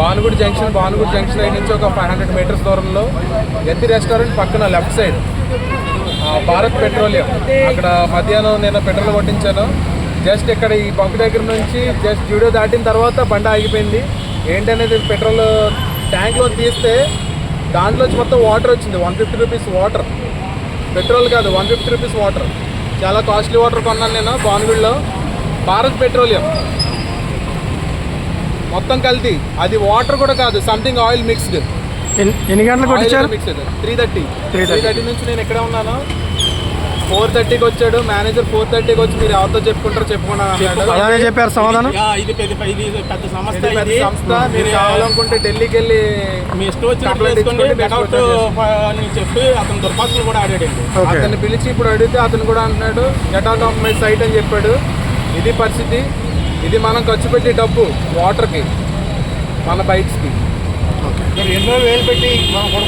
Bhanugudi junction అయిన నుంచి ఒక 500 మీటర్స్ దూరంలో యతి రెస్టారెంట్ పక్కన లెఫ్ట్ సైడ్ భారత్ పెట్రోలియం, అక్కడ మధ్యాహ్నం నేను పెట్రోల్ కొట్టించాను. జస్ట్ ఇక్కడ ఈ బంక్ దగ్గర నుంచి జస్ట్ జూడియో దాటిన తర్వాత బండి ఆగిపోయింది. ఏంటనేది పెట్రోల్ ట్యాంక్లో తీస్తే దాంట్లోంచి మొత్తం వాటర్ వచ్చింది. 150 రూపీస్ వాటర్, పెట్రోల్ కాదు 150 రూపీస్ వాటర్. చాలా కాస్ట్లీ వాటర్ కొన్నాను నేను భానుగుడిలో. భారత్ పెట్రోలియం మొత్తం కల్తీ, అది వాటర్ కూడా కాదు, సంథింగ్ ఆయిల్ మిక్స్డ్. ఎన్ని గంటలకు వచ్చారు? 3:30 నుంచి నేను ఎక్కడ ఉన్నాను. 4:30కి వచ్చాడు మేనేజర్. 4:30కి వచ్చి మీరు ఎవరితో చెప్పుకుంటారో చెప్పుకున్నాను అలానే చెప్పారు సమాధానం. ఇది పెద్ద సంస్థ, మీరు కావాలనుకుంటే ఢిల్లీకి వెళ్ళి మీ స్టోర్ అని చెప్పి అతను దుర్భాషలు కూడా ఆడాడండి. అతన్ని పిలిచి ఇప్పుడు అడిగితే అతను కూడా అంటున్నాడు get out of my sight అని చెప్పాడు. ఇది పరిస్థితి. ఇది మనం ఖర్చు పెట్టి డబ్బు వాటర్కి, మన బైక్స్కి. 2,000 పెట్టి మనం